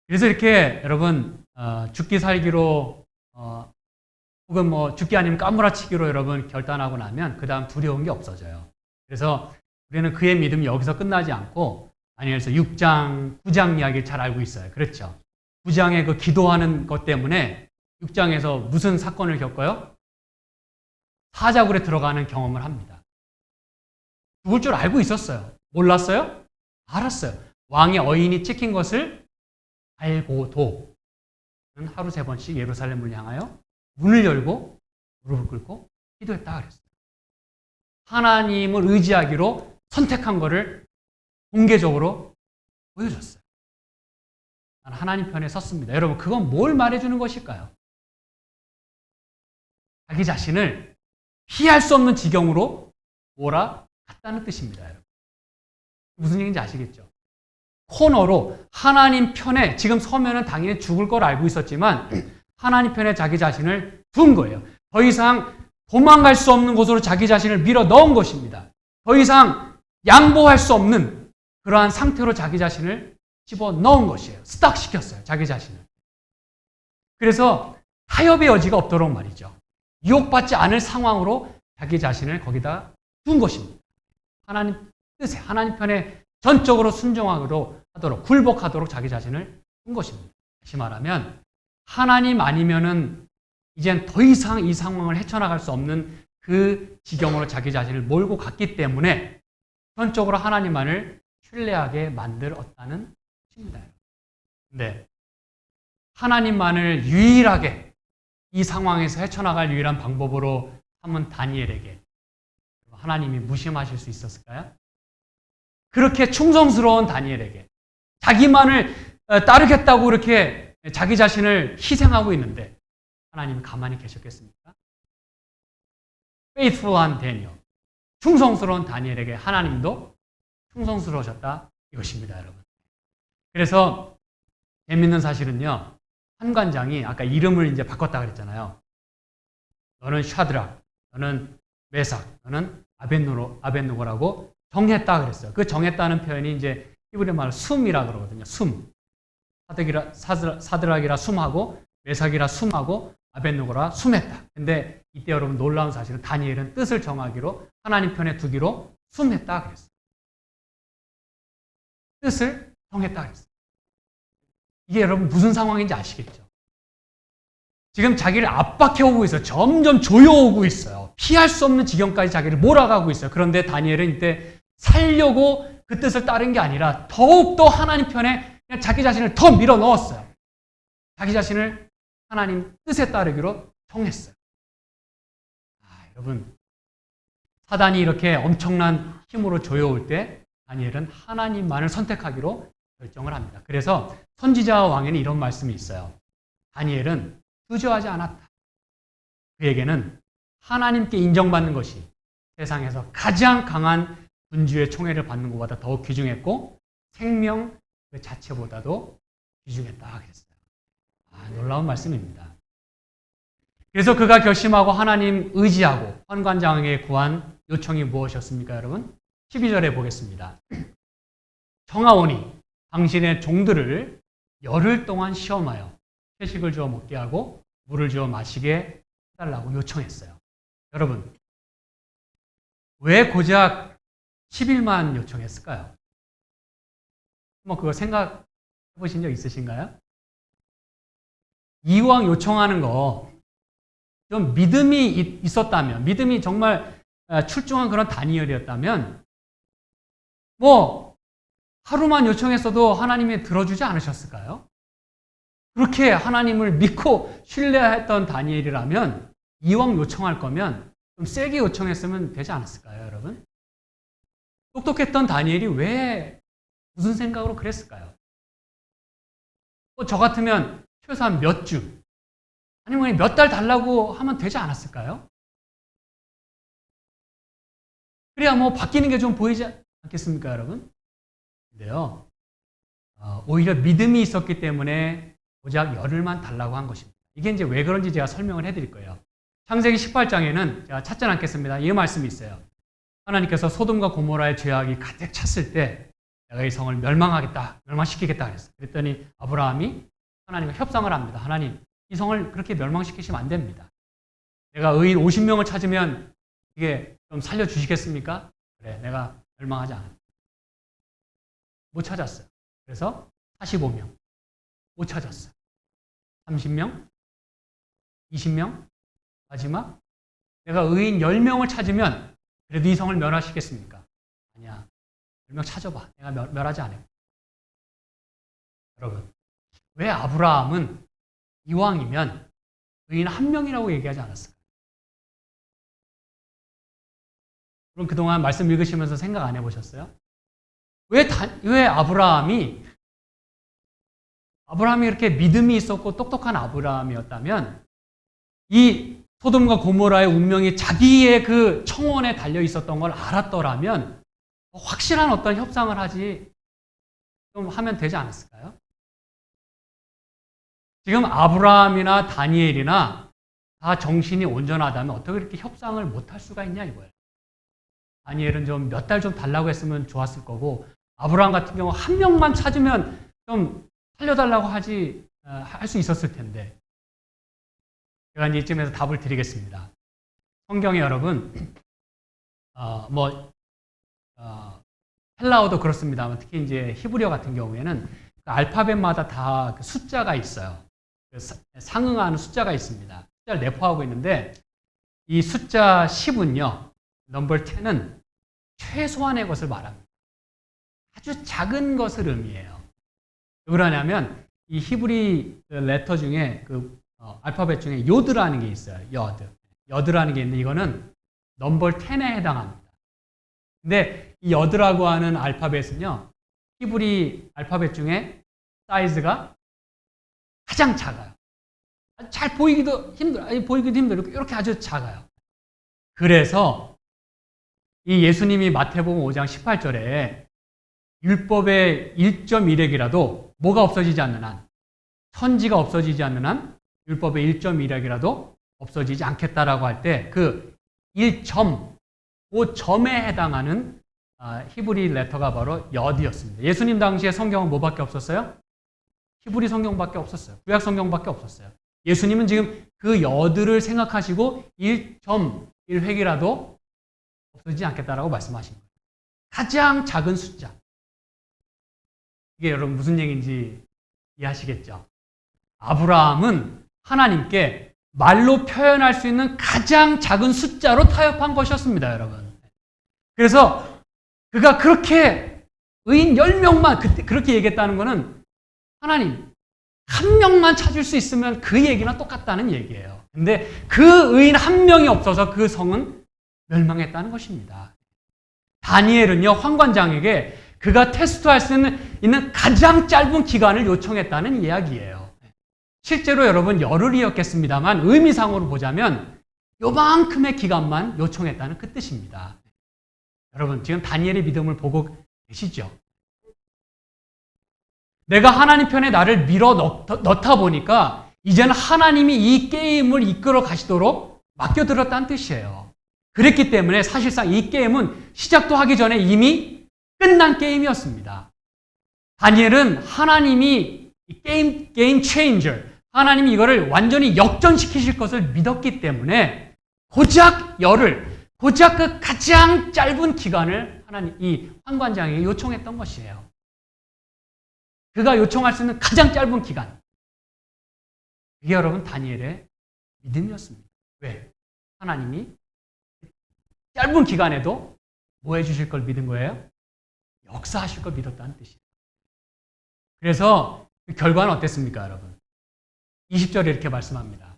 그래서 이렇게 여러분 죽기 살기로 혹은 뭐 죽기 아니면 까무라치기로 여러분 결단하고 나면 그 다음 두려운 게 없어져요. 그래서 우리는 그의 믿음이 여기서 끝나지 않고 다니엘서 6장, 9장 이야기를 잘 알고 있어요. 그렇죠? 9장의 그 기도하는 것 때문에 6장에서 무슨 사건을 겪어요? 사자굴에 들어가는 경험을 합니다. 죽을 줄 알고 있었어요. 몰랐어요? 알았어요. 왕의 어인이 찍힌 것을 알고도 하루 3번씩 예루살렘을 향하여 문을 열고 무릎을 꿇고 기도했다 그랬어요. 하나님을 의지하기로 선택한 것을 공개적으로 보여줬어요. 나는 하나님 편에 섰습니다. 여러분 그건 뭘 말해주는 것일까요? 자기 자신을 피할 수 없는 지경으로 몰아갔다는 뜻입니다. 여러분. 무슨 얘기인지 아시겠죠? 코너로 하나님 편에 지금 서면은 당연히 죽을 걸 알고 있었지만 하나님 편에 자기 자신을 둔 거예요. 더 이상 도망갈 수 없는 곳으로 자기 자신을 밀어 넣은 것입니다. 더 이상 양보할 수 없는 그러한 상태로 자기 자신을 집어 넣은 것이에요. 스탁시켰어요. 자기 자신을. 그래서 타협의 여지가 없도록 말이죠. 유혹받지 않을 상황으로 자기 자신을 거기다 둔 것입니다. 하나님 뜻에 하나님 편에 전적으로 순종하도록 하도록 굴복하도록 자기 자신을 둔 것입니다. 다시 말하면 하나님 아니면은 이젠 더 이상 이 상황을 헤쳐나갈 수 없는 그 지경으로 자기 자신을 몰고 갔기 때문에 전적으로 하나님만을 신뢰하게 만들었다는 것입니다. 근데 하나님만을 유일하게 이 상황에서 헤쳐나갈 유일한 방법으로 삼은 다니엘에게 하나님이 무심하실 수 있었을까요? 그렇게 충성스러운 다니엘에게 자기만을 따르겠다고 이렇게 자기 자신을 희생하고 있는데 하나님이 가만히 계셨겠습니까? faithful한 다니엘, 충성스러운 다니엘에게 하나님도 충성스러우셨다 이것입니다, 여러분. 그래서 재밌는 사실은요, 한 관장이 아까 이름을 이제 바꿨다 그랬잖아요. 너는 샤드락, 너는 메삭, 너는 아벳느고라고 정했다 그랬어요. 그 정했다는 표현이 이제 히브리 말로 숨이라 그러거든요. 숨. 사드락이라 숨하고 메삭이라 숨하고 아벳느고라 숨했다. 근데 이때 여러분 놀라운 사실은 다니엘은 뜻을 정하기로 하나님 편에 두기로 숨했다 그랬어요. 뜻을 정했다 그랬어요. 이게 여러분 무슨 상황인지 아시겠죠? 지금 자기를 압박해오고 있어요. 점점 조여오고 있어요. 피할 수 없는 지경까지 자기를 몰아가고 있어요. 그런데 다니엘은 이때 살려고 그 뜻을 따른 게 아니라 더욱더 하나님 편에 그냥 자기 자신을 더 밀어 넣었어요. 자기 자신을 하나님 뜻에 따르기로 정했어요. 여러분, 사단이 이렇게 엄청난 힘으로 조여올 때 다니엘은 하나님만을 선택하기로 결정을 합니다. 그래서 선지자와 왕에는 이런 말씀이 있어요. 다니엘은 주저하지 않았다. 그에게는 하나님께 인정받는 것이 세상에서 가장 강한 군주의 총애를 받는 것보다 더욱 귀중했고 생명 그 자체보다도 귀중했다 그랬어요. 놀라운 말씀입니다. 그래서 그가 결심하고 하나님 의지하고 환관장에게 구한 요청이 무엇이었습니까, 여러분? 12절에 보겠습니다. 청하오니 당신의 종들을 열흘 동안 시험하여 채식을 주어 먹게 하고 물을 주어 마시게 해달라고 요청했어요. 여러분, 왜 고작 10일만 요청했을까요? 그거 생각해 보신 적 있으신가요? 이왕 요청하는 거 좀 믿음이 있었다면, 믿음이 정말 출중한 그런 다니엘이었다면 하루만 요청했어도 하나님이 들어주지 않으셨을까요? 그렇게 하나님을 믿고 신뢰했던 다니엘이라면 이왕 요청할 거면 좀 세게 요청했으면 되지 않았을까요, 여러분? 똑똑했던 다니엘이 왜 무슨 생각으로 그랬을까요? 저 같으면 최소한 몇 주, 아니면 몇 달 달라고 하면 되지 않았을까요? 그래야 바뀌는 게 좀 보이지 않겠습니까, 여러분? 근데요, 오히려 믿음이 있었기 때문에 고작 열흘만 달라고 한 것입니다. 이게 이제 왜 그런지 제가 설명을 해드릴 거예요. 창세기 18장에는 제가 찾지 않겠습니다. 이 말씀이 있어요. 하나님께서 소돔과 고모라의 죄악이 가득 찼을 때 내가 이 성을 멸망하겠다, 멸망시키겠다 그랬어요. 그랬더니 아브라함이 하나님과 협상을 합니다. 하나님, 이 성을 그렇게 멸망시키시면 안 됩니다. 내가 의인 50명을 찾으면 이게 좀 살려주시겠습니까? 그래, 내가 멸망하지 않아. 못 찾았어요. 그래서 45명. 못 찾았어요. 30명? 20명? 마지막? 내가 의인 10명을 찾으면 그래도 이 성을 멸하시겠습니까? 아니야. 10명 찾아봐. 내가 멸하지 않아요. 여러분, 왜 아브라함은 이왕이면 의인 1명이라고 얘기하지 않았을까요? 그럼 그동안 말씀 읽으시면서 생각 안 해보셨어요? 왜 아브라함이 이렇게 믿음이 있었고 똑똑한 아브라함이었다면 이 소돔과 고모라의 운명이 자기의 그 청원에 달려 있었던 걸 알았더라면 확실한 어떤 협상을 좀 하면 되지 않았을까요? 지금 아브라함이나 다니엘이나 다 정신이 온전하다면 어떻게 이렇게 협상을 못할 수가 있냐 이거예요. 다니엘은 좀 몇 달 좀 달라고 했으면 좋았을 거고 아브라함 같은 경우 1명만 찾으면 좀 살려달라고 할 수 있었을 텐데 제가 이제 이쯤에서 답을 드리겠습니다. 성경에 여러분 헬라어도 그렇습니다만 특히 이제 히브리어 같은 경우에는 알파벳마다 다 숫자가 있어요. 상응하는 숫자가 있습니다. 숫자를 내포하고 있는데 이 숫자 10은요. 넘버 10은 최소한의 것을 말합니다. 아주 작은 것을 의미해요. 왜 그러냐면 이 히브리 레터 중에 알파벳 중에 요드라는 게 있어요. 여드라는 게 있는데 이거는 넘버 10에 해당합니다. 근데 이 여드라고 하는 알파벳은요. 히브리 알파벳 중에 사이즈가 가장 작아요. 잘 보이기도 힘들어요. 이렇게 아주 작아요. 그래서 이 예수님이 마태복음 5장 18절에 율법의 1.1획이라도 뭐가 없어지지 않는 한, 천지가 없어지지 않는 한 율법의 1.1획이라도 없어지지 않겠다라고 할 때 그 1점, 그 점에 해당하는 히브리 레터가 바로 여드였습니다. 예수님 당시에 성경은 뭐밖에 없었어요? 히브리 성경밖에 없었어요. 구약 성경밖에 없었어요. 예수님은 지금 그 여드를 생각하시고 1.1획이라도 없어지지 않겠다라고 말씀하신 거예요. 가장 작은 숫자. 이게 여러분 무슨 얘기인지 이해하시겠죠? 아브라함은 하나님께 말로 표현할 수 있는 가장 작은 숫자로 타협한 것이었습니다, 여러분. 그래서 그가 그렇게 의인 10명만 그렇게 얘기했다는 것은 하나님 1명만 찾을 수 있으면 그 얘기나 똑같다는 얘기예요. 근데 그 의인 1명이 없어서 그 성은 멸망했다는 것입니다. 다니엘은요, 환관장에게 그가 테스트할 수 있는 가장 짧은 기간을 요청했다는 이야기예요. 실제로 여러분 열흘이었겠습니다만 의미상으로 보자면 요만큼의 기간만 요청했다는 그 뜻입니다. 여러분 지금 다니엘의 믿음을 보고 계시죠? 내가 하나님 편에 나를 밀어 넣다 보니까 이제는 하나님이 이 게임을 이끌어 가시도록 맡겨들었다는 뜻이에요. 그랬기 때문에 사실상 이 게임은 시작도 하기 전에 이미 끝난 게임이었습니다. 다니엘은 하나님이 게임 체인저, 하나님이 이거를 완전히 역전시키실 것을 믿었기 때문에 고작 열흘, 고작 그 가장 짧은 기간을 하나님 이 환관장에게 요청했던 것이에요. 그가 요청할 수 있는 가장 짧은 기간. 이게 여러분 다니엘의 믿음이었습니다. 왜? 하나님이 짧은 기간에도 뭐 해주실 걸 믿은 거예요? 역사하실 걸 믿었다는 뜻이에요. 그래서 그 결과는 어땠습니까, 여러분? 20절에 이렇게 말씀합니다.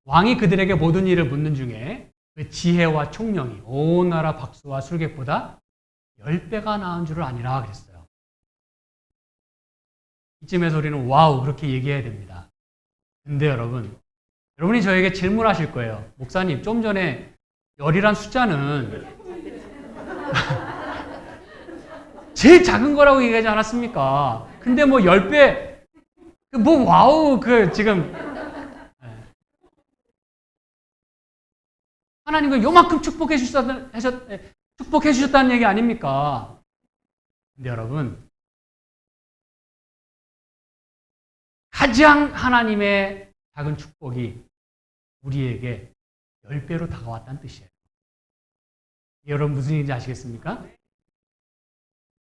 왕이 그들에게 모든 일을 묻는 중에 그 지혜와 총명이 온 나라 박수와 술객보다 10배가 나은 줄을 아니라 그랬어요. 이쯤에서 우리는 와우 그렇게 얘기해야 됩니다. 근데 여러분이 저에게 질문하실 거예요. 목사님, 좀 전에 열이란 숫자는 제일 작은 거라고 얘기하지 않았습니까? 근데 뭐 10배, 뭐 와우, 지금. 하나님은 요만큼 축복해 주셨다는 얘기 아닙니까? 근데 여러분, 가장 하나님의 작은 축복이 우리에게 10배로 다가왔다는 뜻이에요. 여러분 무슨 얘기인지 아시겠습니까?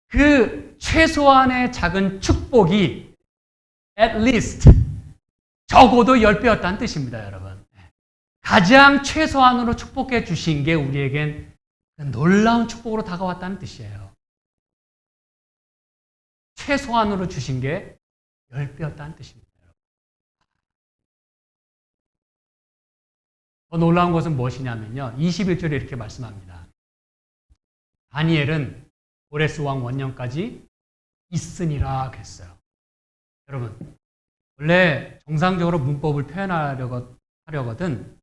그 최소한의 작은 축복이 at least 적어도 10배였다는 뜻입니다, 여러분. 가장 최소한으로 축복해 주신 게 우리에겐 놀라운 축복으로 다가왔다는 뜻이에요. 최소한으로 주신 게 10배였다는 뜻입니다, 여러분. 더 놀라운 것은 무엇이냐면요. 21절에 이렇게 말씀합니다. 다니엘은 고레스 왕 원년까지 있으니라 그랬어요. 여러분, 원래 정상적으로 문법을 표현하려거든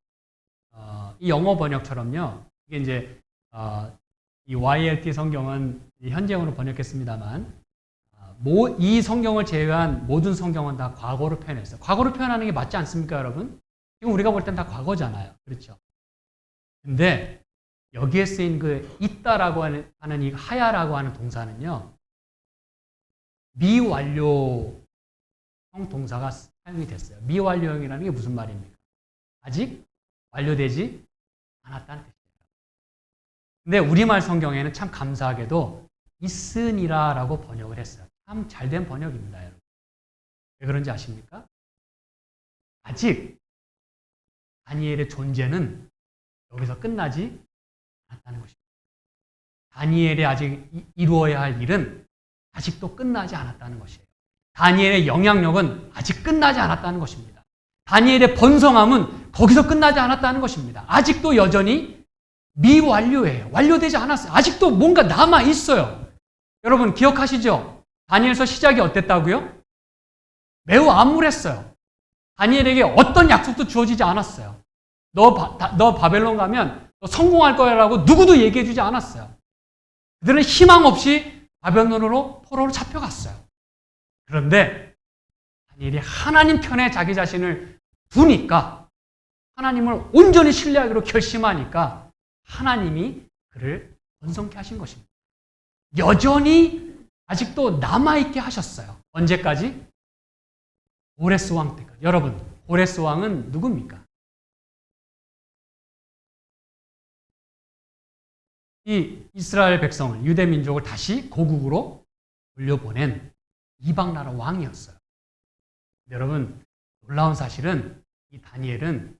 이 영어 번역처럼요. 이게 이제 이 YLT 성경은 현재형으로 번역했습니다만 이 성경을 제외한 모든 성경은 다 과거로 표현했어요. 과거로 표현하는 게 맞지 않습니까, 여러분? 지금 우리가 볼 땐 다 과거잖아요. 그렇죠? 근데 여기에 쓰인 그 있다라고 하는 이 하야라고 하는 동사는요. 미완료형 동사가 사용이 됐어요. 미완료형이라는 게 무슨 말입니까? 아직 완료되지 않았다는 뜻이에요. 근데 우리말 성경에는 참 감사하게도 있으니라라고 번역을 했어요. 참 잘된 번역입니다, 여러분. 왜 그런지 아십니까? 아직 다니엘의 존재는 여기서 끝나지 않았다는 것입니다. 다니엘이 아직 이루어야 할 일은 아직도 끝나지 않았다는 것이에요. 다니엘의 영향력은 아직 끝나지 않았다는 것입니다. 다니엘의 번성함은 거기서 끝나지 않았다는 것입니다. 아직도 여전히 미완료예요. 완료되지 않았어요. 아직도 뭔가 남아있어요. 여러분 기억하시죠? 다니엘서 시작이 어땠다고요? 매우 암울했어요. 다니엘에게 어떤 약속도 주어지지 않았어요. 너 바벨론 가면 너 성공할 거야라고 누구도 얘기해 주지 않았어요. 그들은 희망 없이 바벨론으로 포로로 잡혀갔어요. 그런데 다니엘이 하나님 편에 자기 자신을 두니까, 하나님을 온전히 신뢰하기로 결심하니까 하나님이 그를 번성케 하신 것입니다. 여전히 아직도 남아있게 하셨어요. 언제까지? 고레스 왕 때까지. 여러분, 고레스 왕은 누굽니까? 이 이스라엘 백성을, 유대 민족을 다시 고국으로 돌려보낸 이방 나라 왕이었어요. 여러분, 놀라운 사실은 이 다니엘은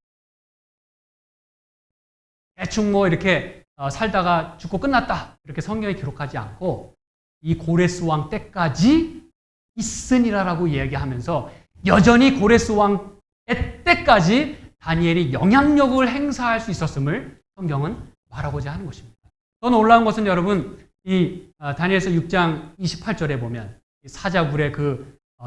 대충 뭐 이렇게 살다가 죽고 끝났다 이렇게 성경에 기록하지 않고 이 고레스 왕 때까지 있으니라라고 이야기하면서 여전히 고레스 왕의 때까지 다니엘이 영향력을 행사할 수 있었음을 성경은 말하고자 하는 것입니다. 더 놀라운 것은 여러분 이 다니엘서 6장 28절에 보면 사자굴에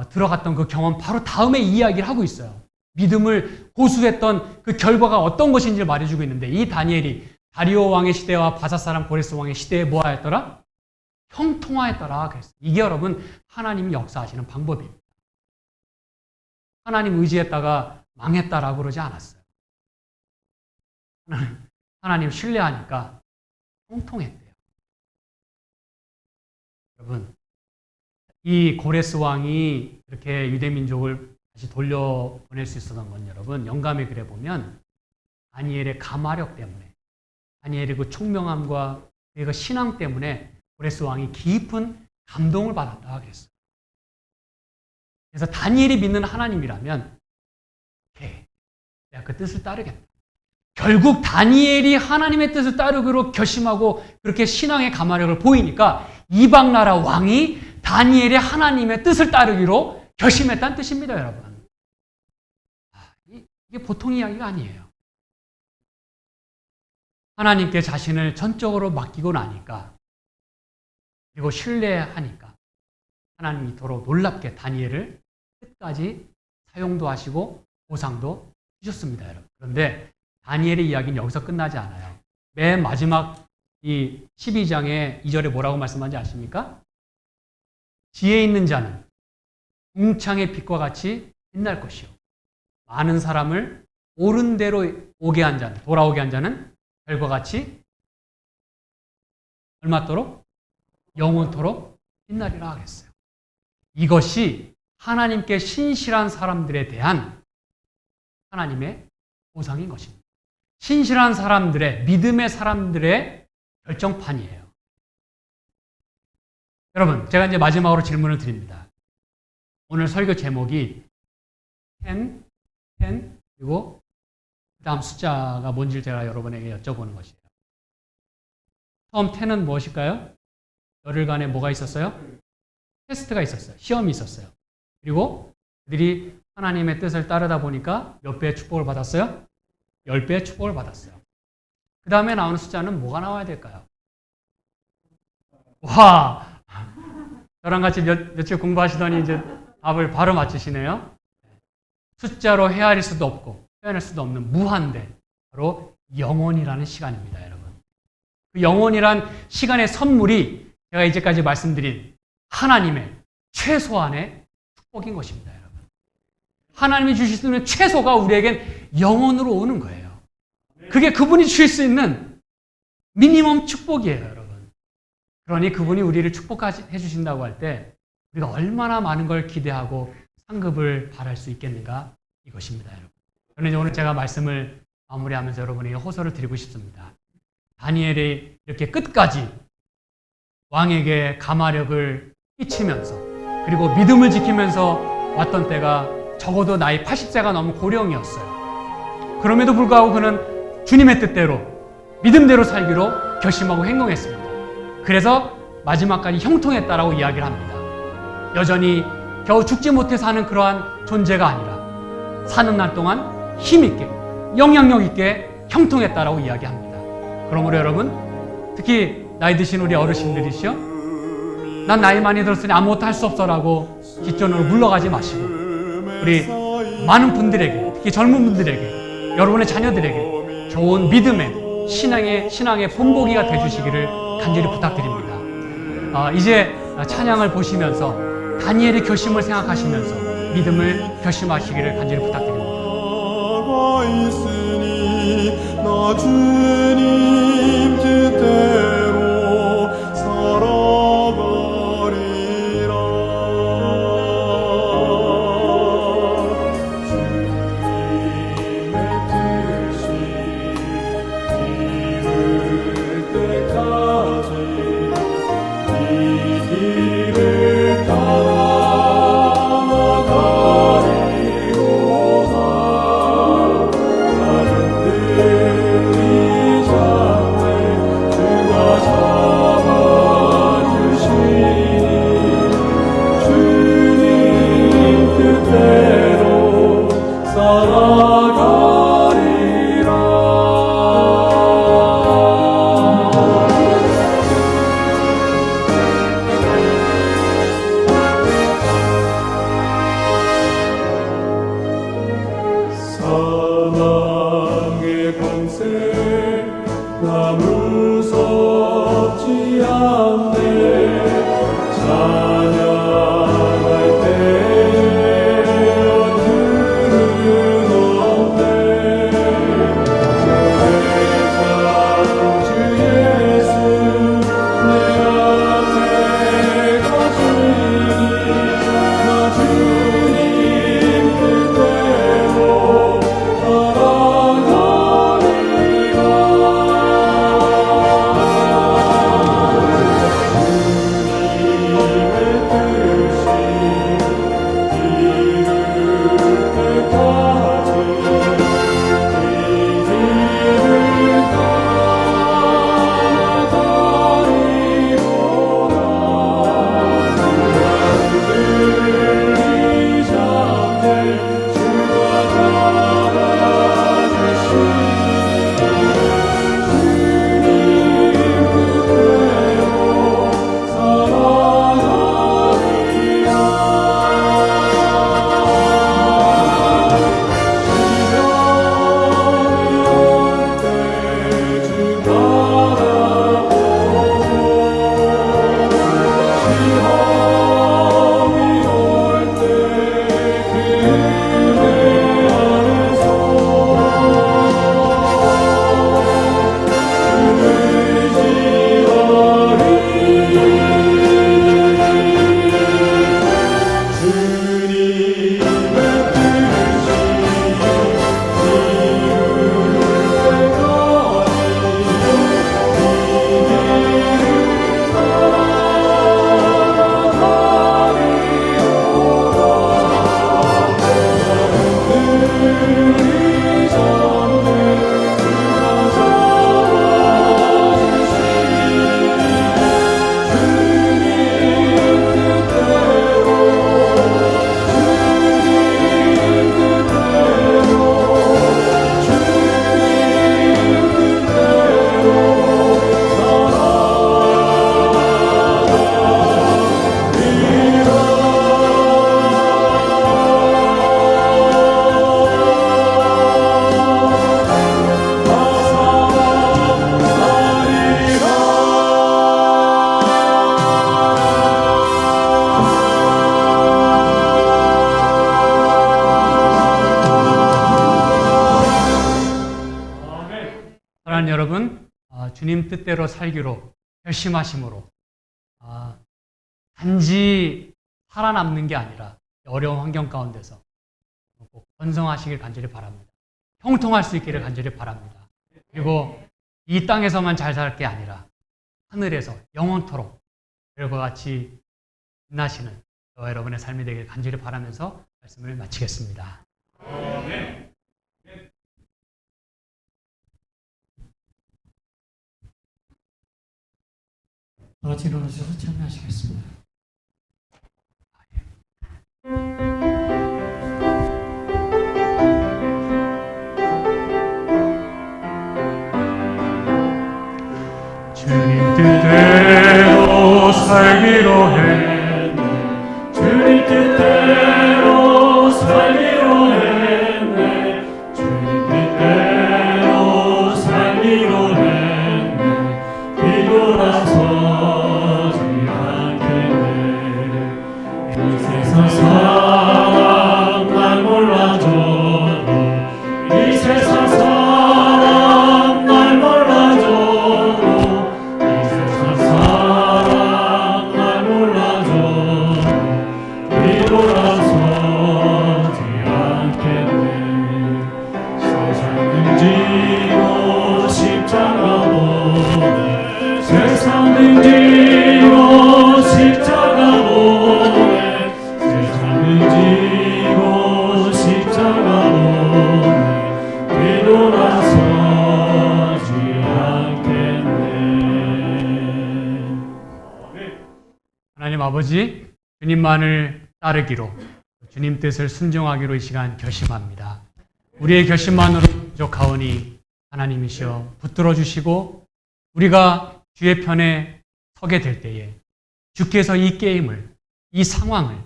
들어갔던 그 경험 바로 다음에 이야기를 하고 있어요. 믿음을 고수했던 그 결과가 어떤 것인지를 말해주고 있는데 이 다니엘이 다리오 왕의 시대와 바사 사람 고레스 왕의 시대에 뭐하였더라? 형통하였더라. 그랬어요. 이게 여러분 하나님이 역사하시는 방법입니다. 하나님 의지했다가 망했다라고 그러지 않았어요. 하나님 신뢰하니까 형통했대요. 여러분, 이 고레스 왕이 이렇게 유대 민족을 다시 돌려보낼 수 있었던 건 여러분 영감의 글에 보면 다니엘의 가마력 때문에 다니엘의 그 총명함과 그 신앙 때문에 고레스 왕이 깊은 감동을 받았다 그랬어요. 그래서 다니엘이 믿는 하나님이라면 오케이, 내가 그 뜻을 따르겠다. 결국 다니엘이 하나님의 뜻을 따르기로 결심하고 그렇게 신앙의 가마력을 보이니까 이방 나라 왕이 다니엘의 하나님의 뜻을 따르기로 결심했다는 뜻입니다, 여러분. 이게 보통 이야기가 아니에요. 하나님께 자신을 전적으로 맡기고 나니까 그리고 신뢰하니까 하나님이 이토록 놀랍게 다니엘을 끝까지 사용도 하시고 보상도 주셨습니다, 여러분. 그런데 다니엘의 이야기는 여기서 끝나지 않아요. 맨 마지막 이 12장의 2절에 뭐라고 말씀하는지 아십니까? 지혜 있는 자는 궁창의 빛과 같이 빛날 것이요. 많은 사람을 옳은 대로 오게 한 자는, 돌아오게 한 자는 별과 같이 얼마토록? 영원토록 빛나리라 하겠어요. 이것이 하나님께 신실한 사람들에 대한 하나님의 보상인 것입니다. 신실한 사람들의, 믿음의 사람들의 결정판이에요. 여러분, 제가 이제 마지막으로 질문을 드립니다. 오늘 설교 제목이 10, 그리고 그 다음 숫자가 뭔지 제가 여러분에게 여쭤보는 것이에요. 처음 10은 무엇일까요? 열흘간에 뭐가 있었어요? 테스트가 있었어요. 시험이 있었어요. 그리고 그들이 하나님의 뜻을 따르다 보니까 몇 배의 축복을 받았어요? 10배의 축복을 받았어요. 그 다음에 나오는 숫자는 뭐가 나와야 될까요? 와! 저랑 같이 며칠 공부하시더니 이제 답을 바로 맞추시네요. 숫자로 헤아릴 수도 없고 표현할 수도 없는 무한대, 바로 영혼이라는 시간입니다, 여러분. 그 영혼이란 시간의 선물이 제가 이제까지 말씀드린 하나님의 최소한의 축복인 것입니다, 여러분. 하나님이 주실 수 있는 최소가 우리에겐 영혼으로 오는 거예요. 그게 그분이 주실 수 있는 미니멈 축복이에요, 여러분. 그러니 그분이 우리를 축복해 주신다고 할 때 우리가 얼마나 많은 걸 기대하고 상급을 바랄 수 있겠는가, 이것입니다, 여러분. 저는 오늘 제가 말씀을 마무리하면서 여러분에게 호소를 드리고 싶습니다. 다니엘이 이렇게 끝까지 왕에게 가마력을 끼치면서 그리고 믿음을 지키면서 왔던 때가 적어도 나이 80세가 넘은 고령이었어요. 그럼에도 불구하고 그는 주님의 뜻대로 믿음대로 살기로 결심하고 행동했습니다. 그래서 마지막까지 형통했다라고 이야기를 합니다. 여전히 겨우 죽지 못해 사는 그러한 존재가 아니라 사는 날 동안 힘있게, 영향력 있게 형통했다라고 이야기합니다. 그러므로 여러분, 특히 나이 드신 우리 어르신들이시여, 난 나이 많이 들었으니 아무것도 할 수 없어라고 뒷전으로 물러가지 마시고 우리 많은 분들에게, 특히 젊은 분들에게, 여러분의 자녀들에게 좋은 믿음의 신앙의 본보기가 되주시기를 간절히 부탁드립니다. 이제 찬양을 보시면서 다니엘의 결심을 생각하시면서 믿음을 결심하시기를 간절히 부탁드립니다. 나 주님 뜻대로 살아가리라. 주님의 뜻이 이룰 때까지 이 길을 따라가리로다. 다른 뜻 주님 뜻대로 살기로 결심하심으로 단지 살아남는 게 아니라 어려운 환경 가운데서 꼭 번성하시길 간절히 바랍니다. 형통할 수 있기를 간절히 바랍니다. 그리고 이 땅에서만 잘 살 게 아니라 하늘에서 영원토록 별과 같이 빛나시는 저와 여러분의 삶이 되길 간절히 바라면서 말씀을 마치겠습니다. 다 같이 일어나셔서 참여하시겠습니다. 주님 뜻대로 살기로 했네. 주님 뜻대로 살기로 했네. 주님 뜻대로 살기로 했네. 뒤돌아서지 않겠네. 이 세상 사람 날 몰라줘도 이 세상 사람 날 몰라줘도 돌아서지 않겠네. 세상 등지고 십자가 보내. 세상 등지고 십자가 보내. 세상 등지고 십자가 보내. 뒤돌아서지 않겠네. 하나님 아버지, 주님만을 따르기로, 주님 뜻을 순종하기로 이 시간 결심합니다. 우리의 결심만으로 부족하오니 하나님이시여 붙들어 주시고 우리가 주의 편에 서게 될 때에 주께서 이 게임을, 이 상황을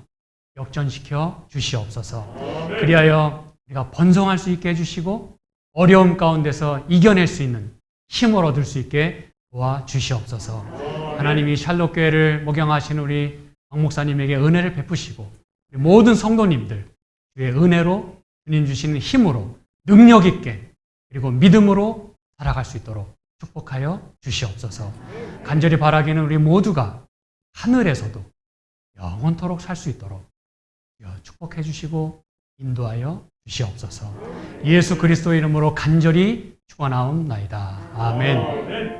역전시켜 주시옵소서. 그리하여 우리가 번성할 수 있게 해주시고 어려움 가운데서 이겨낼 수 있는 힘을 얻을 수 있게 도와주시옵소서. 하나님이 샬롯교회를 목양하시는 우리 박 목사님에게 은혜를 베푸시고 모든 성도님들 주의 은혜로 주님 주시는 힘으로 능력 있게 그리고 믿음으로 살아갈 수 있도록 축복하여 주시옵소서. 간절히 바라기는 우리 모두가 하늘에서도 영원토록 살 수 있도록 축복해 주시고 인도하여 주시옵소서. 예수 그리스도의 이름으로 간절히 축원하옵나이다. 아멘.